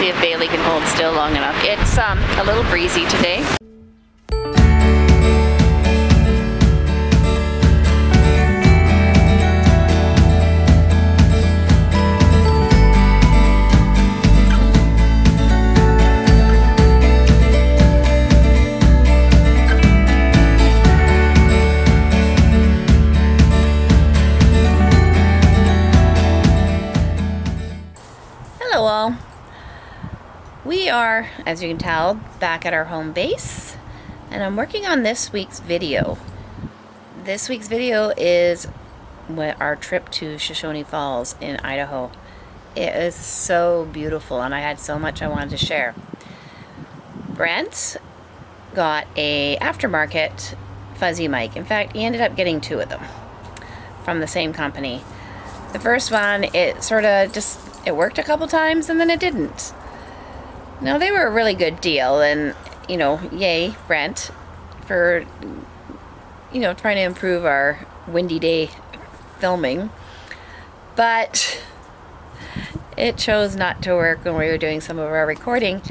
see if Bailey can hold still long enough. It's a little breezy today. Hello all. We are, as you can tell, back at our home base, and I'm working on this week's video. This week's video is our trip to Shoshone Falls in Idaho. It is so beautiful, and I had so much I wanted to share. Brent got a aftermarket fuzzy mic. In fact, he ended up getting 2 of them from the same company. The first one, it worked a couple times and then it didn't. Now, they were a really good deal, and, you know, yay, Brent, for, you know, trying to improve our windy day filming. But it chose not to work when we were doing some of our recording,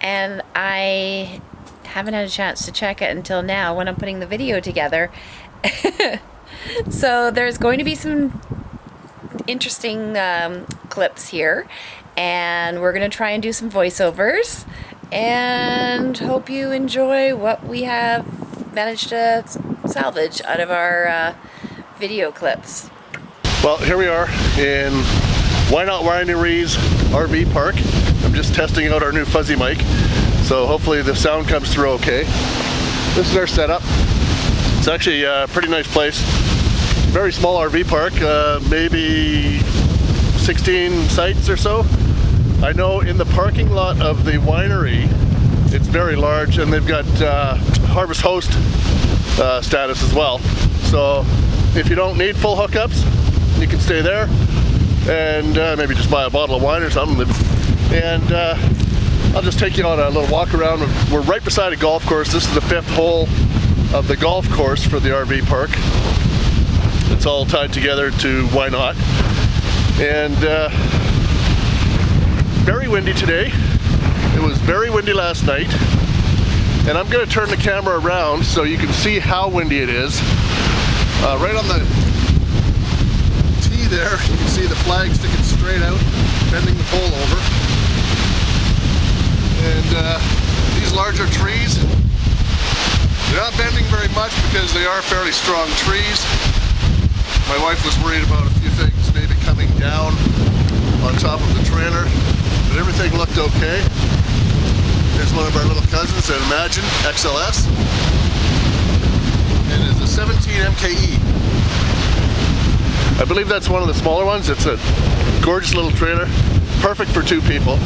and I haven't had a chance to check it until now when I'm putting the video together. So there's going to be some interesting clips here, and we're going to try and do some voiceovers, and hope you enjoy what we have managed to salvage out of our video clips. Well, here we are in Why Not Winery's RV park. I'm just testing out our new fuzzy mic, so hopefully the sound comes through okay. This is our setup. It's actually a pretty nice place. Very small RV park, maybe 16 sites or so. I know in the parking lot of the winery, it's very large, and they've got Harvest Host status as well. So if you don't need full hookups, you can stay there and maybe just buy a bottle of wine or something. And I'll just take you on a little walk around. We're right beside a golf course. This is the 5th hole of the golf course for the RV park. It's all tied together to Why Not. And very windy today. It was very windy last night. And I'm going to turn the camera around so you can see how windy it is. Right on the tee there, you can see the flag sticking straight out, bending the pole over. And these larger trees, they're not bending very much because they are fairly strong trees. My wife was worried about a few things maybe coming down on top of the trailer, but everything looked okay. There's one of our little cousins, an Imagine XLS. It is a 17 MKE. I believe that's one of the smaller ones. It's a gorgeous little trailer, perfect for 2 people.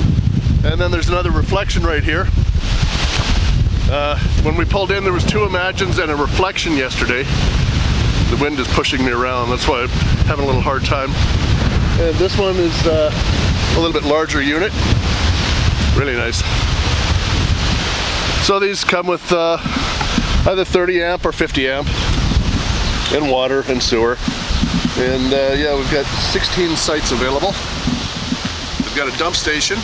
And then there's another Reflection right here. When we pulled in, there was 2 Imagines and a Reflection yesterday. The wind is pushing me around, that's why I'm having a little hard time. And this one is a little bit larger unit. Really nice. So these come with either 30 amp or 50 amp, and water and sewer. And yeah, we've got 16 sites available. We've got a dump station.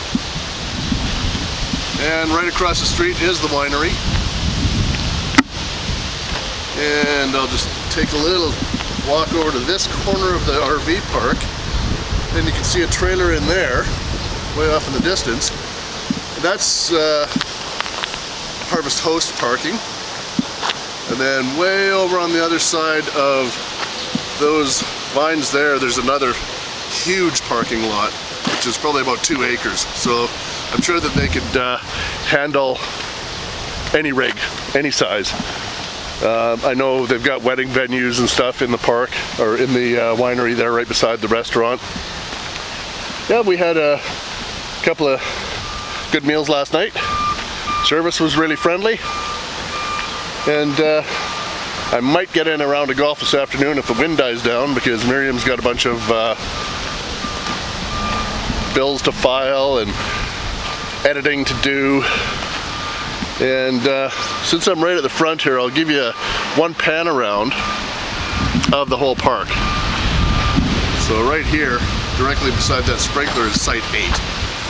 And right across the street is the winery. And I'll just take a little walk over to this corner of the RV park. And you can see a trailer in there, way off in the distance. That's Harvest Host parking. And then way over on the other side of those vines there's another huge parking lot, which is probably about 2 acres. So I'm sure that they could handle any rig, any size. I know they've got wedding venues and stuff in the park, or in the winery there right beside the restaurant. Yeah, we had a couple of good meals last night. Service was really friendly. And I might get in a round of golf this afternoon if the wind dies down, because Miriam's got a bunch of bills to file and editing to do. And since I'm right at the front here, I'll give you one pan around of the whole park. So right here, directly beside that sprinkler, is Site 8.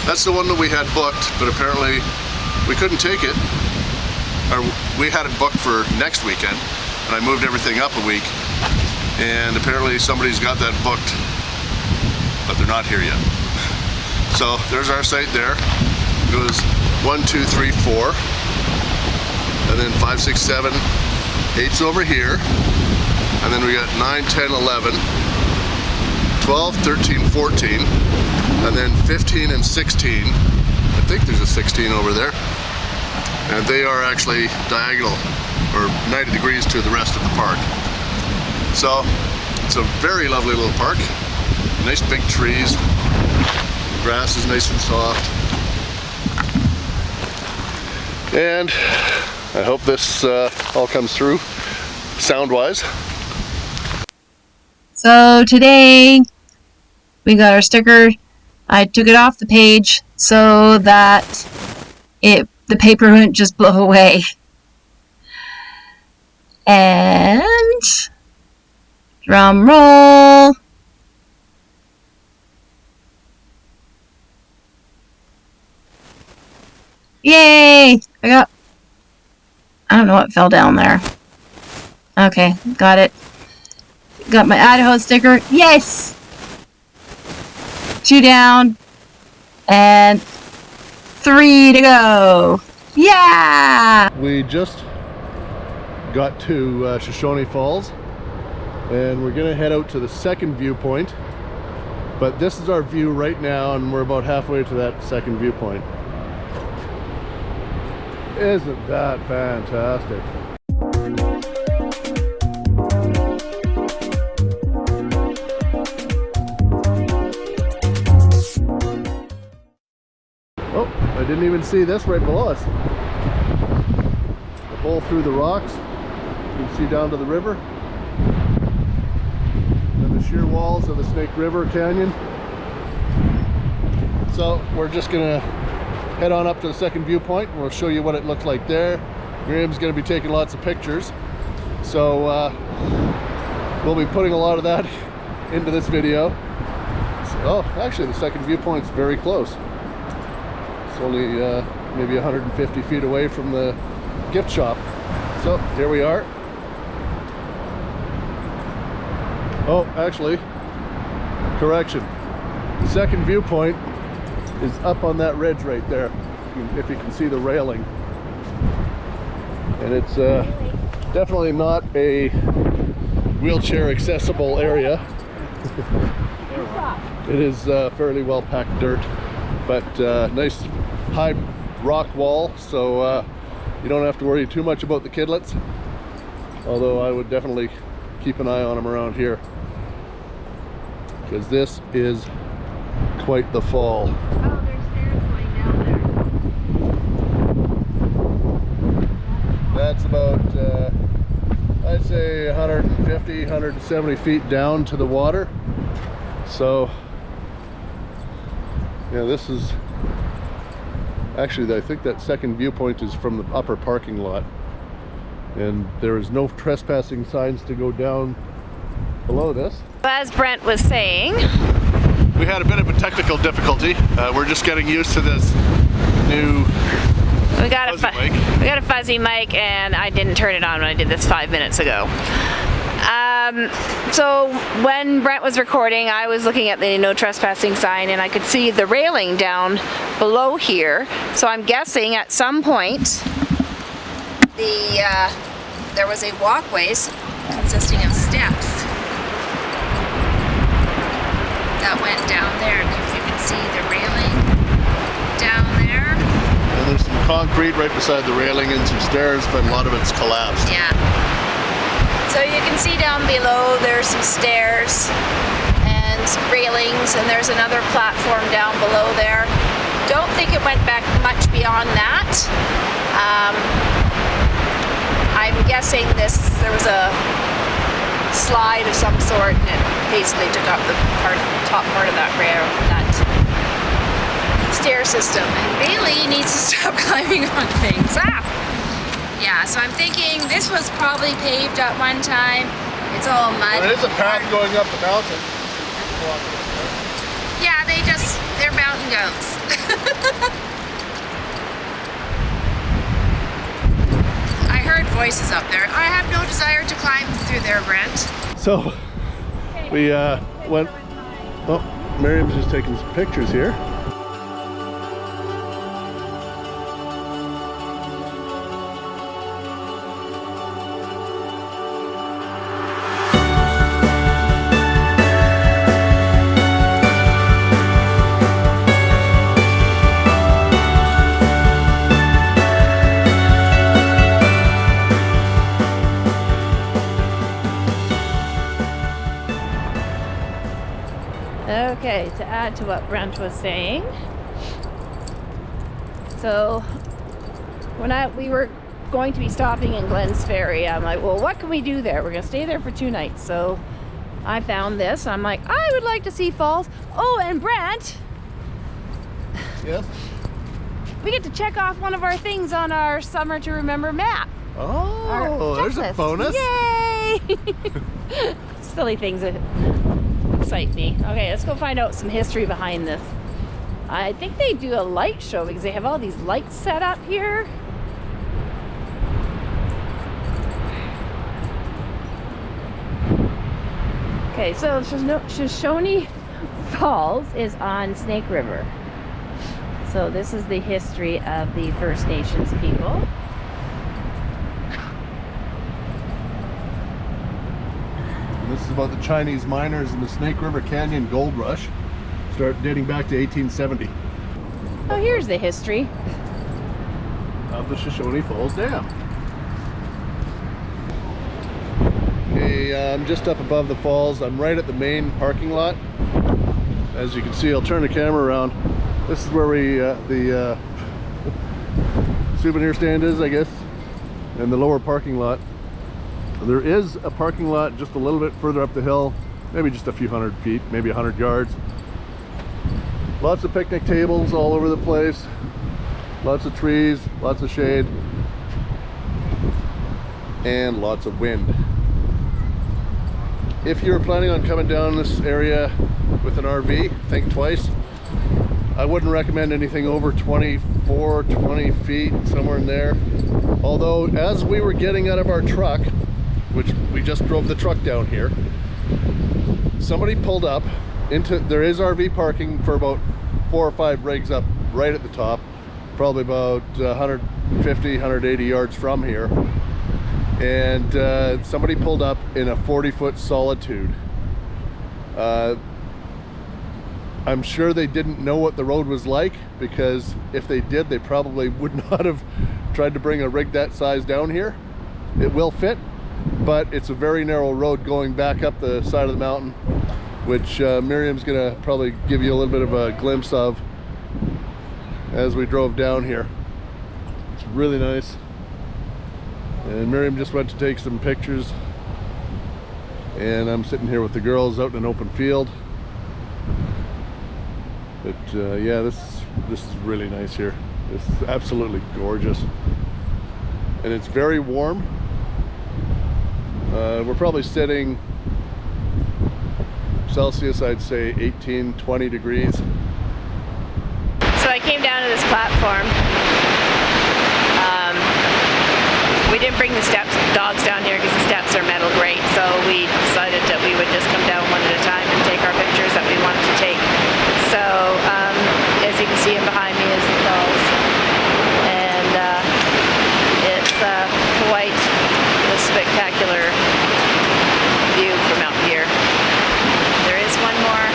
That's the one that we had booked, but apparently we couldn't take it. Or we had it booked for next weekend, and I moved everything up a week. And apparently somebody's got that booked, but they're not here yet. So there's our site there. It goes 1, 2, 3, 4, and then 5, 6, 7, 8's over here, and then we got 9, 10, 11, 12, 13, 14, and then 15 and 16. I think there's a 16 over there. And they are actually diagonal, or 90 degrees to the rest of the park. So, it's a very lovely little park. Nice big trees. Grass is nice and soft. And I hope this all comes through sound-wise. So today we got our sticker. I took it off the page so that the paper wouldn't just blow away. And drum roll. Yay! I don't know what fell down there. Okay, got it. Got my Idaho sticker. Yes! 2 down. And 3 to go. Yeah! We just got to Shoshone Falls, and we're gonna head out to the second viewpoint. But this is our view right now, and we're about halfway to that second viewpoint. Isn't that fantastic? Oh, I didn't even see this right below us. The hole through the rocks. You can see down to the river. And the sheer walls of the Snake River Canyon. So we're just gonna head on up to the second viewpoint, and we'll show you what it looks like there. Miriam's going to be taking lots of pictures, so we'll be putting a lot of that into this video. Oh, actually the second viewpoint's very close. It's only maybe 150 feet away from the gift shop. So here we are. Oh, actually, correction. The second viewpoint is up on that ridge right there, if you can see the railing. And it's definitely not a wheelchair accessible area. It is fairly well packed dirt, but nice high rock wall, so you don't have to worry too much about the kidlets, although I would definitely keep an eye on them around here, because this is quite the fall. Oh, there's stairs going down there. That's about, I'd say 150, 170 feet down to the water. So, yeah, this is, actually I think that second viewpoint is from the upper parking lot. And there is no trespassing signs to go down below this. As Brent was saying, we had a bit of a technical difficulty. We're just getting used to this new we got fuzzy mic. We got a fuzzy mic, and I didn't turn it on when I did this 5 minutes ago. So when Brent was recording, I was looking at the no trespassing sign, and I could see the railing down below here. So I'm guessing at some point there was a walkways consisting of steps that went down there. If you can see the railing down there. And there's some concrete right beside the railing and some stairs, but a lot of it's collapsed. Yeah. So you can see down below there's some stairs and railings, and there's another platform down below there. Don't think it went back much beyond that. I'm guessing there was a slide of some sort, and it basically took up the top part of that stair system. And Bailey needs to stop climbing on things. Ah! Yeah, so I'm thinking this was probably paved at one time. It's all mud. There is a path going up the mountain. Yeah, they're mountain goats. I heard voices up there. I have no desire to climb through there, Brent. So we went. Oh, Miriam's just taking some pictures here. Okay, to add to what Brent was saying, so when we were going to be stopping in Glens Ferry, I'm like, well, what can we do there? We're gonna stay there for 2 nights. So I found this. I'm like, I would like to see falls. Oh, and Brent, Yes. we get to check off one of our things on our Summer to Remember map. Oh, there's a checklist. bonus. Yay! Silly things that excite me. Okay, let's go find out some history behind this. I think they do a light show because they have all these lights set up here. Okay, so Shoshone Falls is on Snake River. So this is the history of the First Nations people. This is about the Chinese miners in the Snake River Canyon Gold Rush. Start dating back to 1870. Oh, here's the history. Of the Shoshone Falls Dam. Okay, I'm just up above the falls. I'm right at the main parking lot. As you can see, I'll turn the camera around. This is where the souvenir stand is, I guess, and the lower parking lot. There is a parking lot just a little bit further up the hill, maybe just a few hundred feet, maybe 100 yards. Lots of picnic tables all over the place, lots of trees, lots of shade, and lots of wind. If you're planning on coming down this area with an RV, think twice. I wouldn't recommend anything over 24, 20 feet, somewhere in there. Although, as we were getting out of our truck, which we just drove the truck down here, somebody pulled up into, there is RV parking for about 4 or 5 rigs up right at the top, probably about 150, 180 yards from here. And somebody pulled up in a 40-foot solitude. I'm sure they didn't know what the road was like, because if they did, they probably would not have tried to bring a rig that size down here. It will fit, but it's a very narrow road going back up the side of the mountain, which Miriam's gonna probably give you a little bit of a glimpse of as we drove down here. It's really nice. And Miriam just went to take some pictures, and I'm sitting here with the girls out in an open field. But yeah, this is really nice here. This is absolutely gorgeous, and it's very warm. We're probably sitting Celsius, I'd say 18, 20 degrees. So I came down to this platform. We didn't bring the dogs down here because the steps are metal grate, so we decided that we would just come down one at a time and take our pictures that we wanted to take. So as you can see in behind me is the falls, and it's quite a spectacular view from out here. There is one more.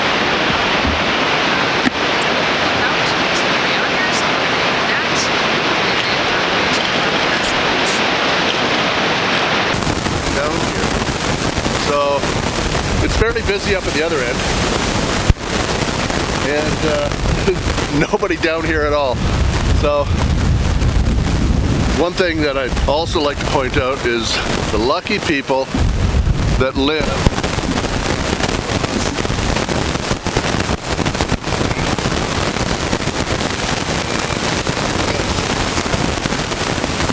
Down here. So it's fairly busy up at the other end, and nobody down here at all. So one thing that I'd also like to point out is the lucky people that live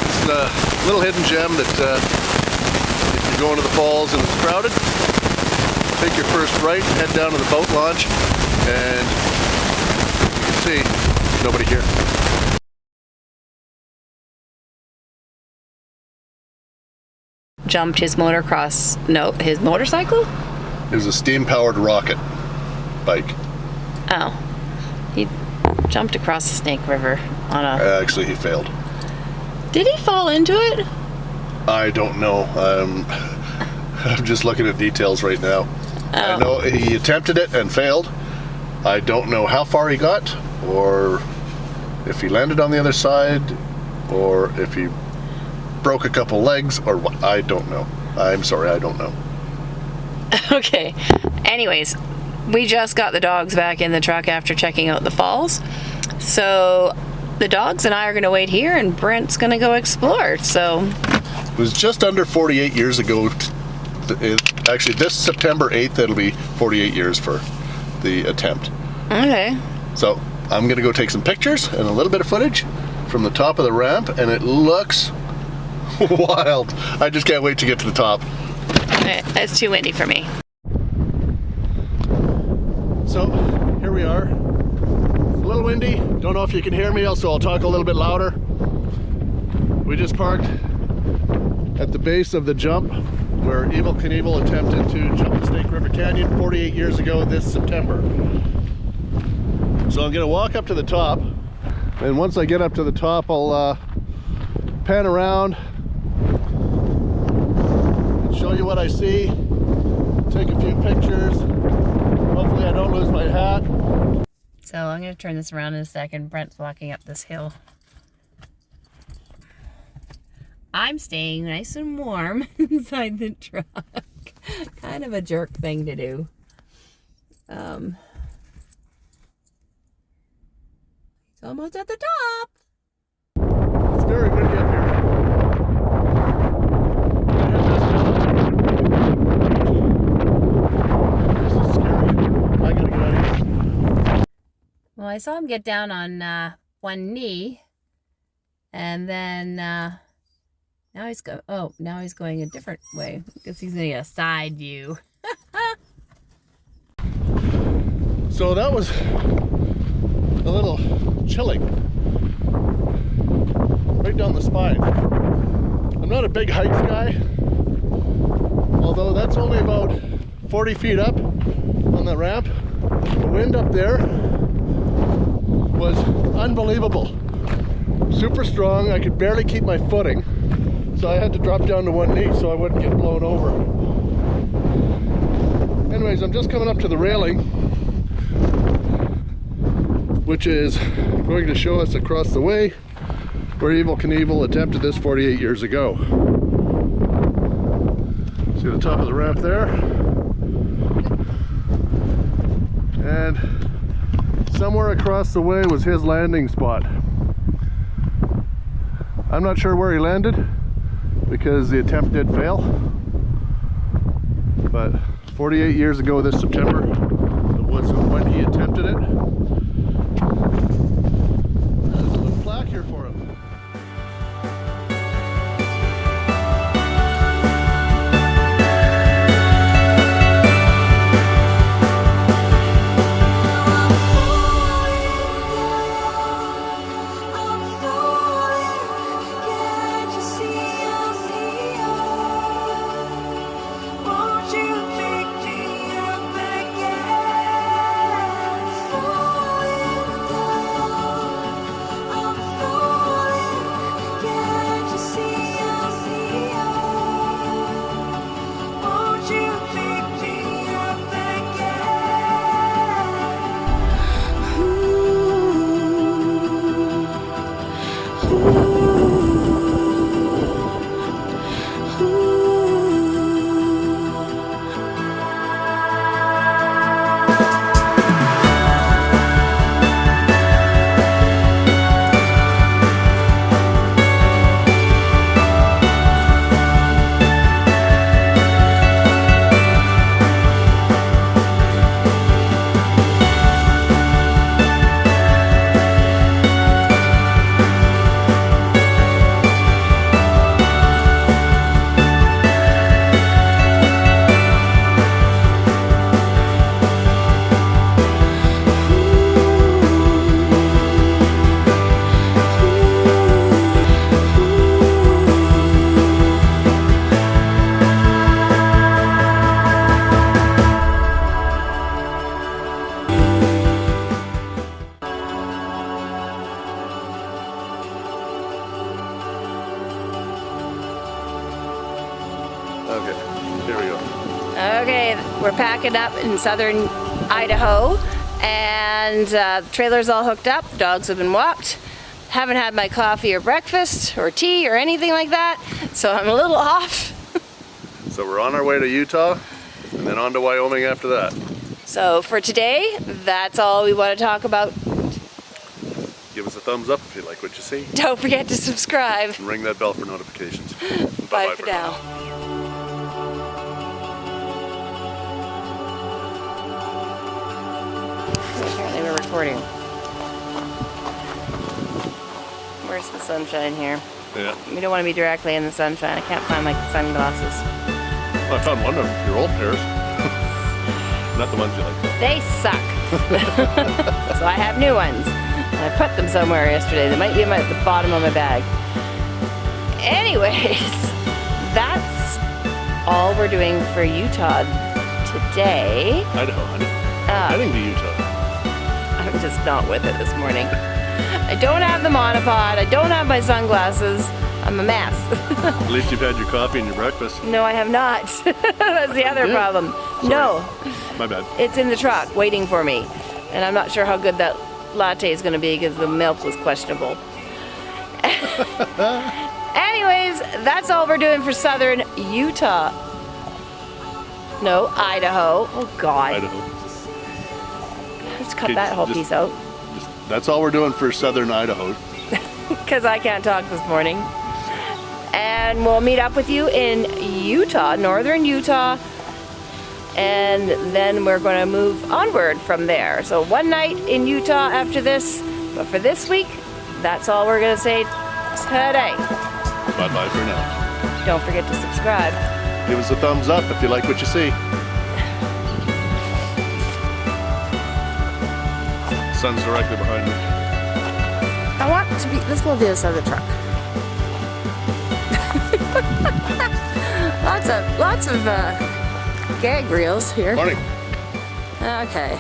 it's a little hidden gem that if you're going to the falls and it's crowded, take your first right, head down to the boat launch, and you can see there's nobody here. Jumped his his motorcycle? It was a steam-powered rocket bike. Oh. He jumped across the Snake River on a... Actually, he failed. Did he fall into it? I don't know. I'm just looking at details right now. Oh. I know he attempted it and failed. I don't know how far he got, or if he landed on the other side, or if he broke a couple legs, or what. I don't know. I'm sorry, I don't know. Okay. Anyways, we just got the dogs back in the truck after checking out the falls. So the dogs and I are going to wait here, and Brent's going to go explore. So it was just under 48 years ago. Actually, this September 8th, it'll be 48 years for the attempt. Okay. So I'm going to go take some pictures and a little bit of footage from the top of the ramp, and it looks wild. I just can't wait to get to the top. It's too windy for me. So here we are. It's a little windy. Don't know if you can hear me, so I'll talk a little bit louder. We just parked at the base of the jump where Evel Knievel attempted to jump the Snake River Canyon 48 years ago this September. So I'm going to walk up to the top, and once I get up to the top, I'll pan around and show you what I see, take a few pictures. Hopefully I don't lose my hat. So I'm going to turn this around in a second. Brent's walking up this hill. I'm staying nice and warm inside the truck. Kind of a jerk thing to do. It's almost at the top. It's very windy up here. This is scary. I gotta get out of here. Well, I saw him get down on one knee, and then now he's going a different way because he's getting a side view. So that was a little chilling. Right down the spine. I'm not a big heights guy, although that's only about 40 feet up on the ramp. The wind up there was unbelievable. Super strong. I could barely keep my footing, so I had to drop down to one knee so I wouldn't get blown over. Anyways, I'm just coming up to the railing, which is going to show us across the way where Evel Knievel attempted this 48 years ago. See the top of the ramp there? And somewhere across the way was his landing spot. I'm not sure where he landed because the attempt did fail, but 48 years ago this September was when he attempted it. There's a little plaque here for him. Here we go. Okay, we're packing up in southern Idaho, and the trailer's all hooked up. The dogs have been walked. Haven't had my coffee or breakfast or tea or anything like that, so I'm a little off. So we're on our way to Utah, and then on to Wyoming after that. So for today, that's all we want to talk about. Give us a thumbs up if you like what you see. Don't forget to subscribe. And ring that bell for notifications. Bye for now. Apparently we're recording. Where's the sunshine here? Yeah. We don't want to be directly in the sunshine. I can't find my sunglasses. Well, I found one of your old pairs. Not the ones you like though. They suck. So I have new ones. I put them somewhere yesterday. They might be at the bottom of my bag. Anyways, that's all we're doing for Utah today. Idaho, honey. Heading to Utah. I'm just not with it this morning. I don't have the monopod. I don't have my sunglasses. I'm a mess. At least you've had your coffee and your breakfast. No, I have not. That's the other problem. Sorry. No. My bad. It's in the truck waiting for me. And I'm not sure how good that latte is going to be because the milk was questionable. Anyways, that's all we're doing for southern Utah. No, Idaho. Oh, God. Idaho. Let's cut that whole piece out. That's all we're doing for southern Idaho. Because I can't talk this morning. And we'll meet up with you in Utah, northern Utah. And then we're going to move onward from there. So one night in Utah after this. But for this week, that's all we're going to say today. Bye-bye for now. Don't forget to subscribe. Give us a thumbs up if you like what you see. Sun's directly behind me. I want to be, let's go to the other side of the truck. lots of gag reels here. Morning. Okay.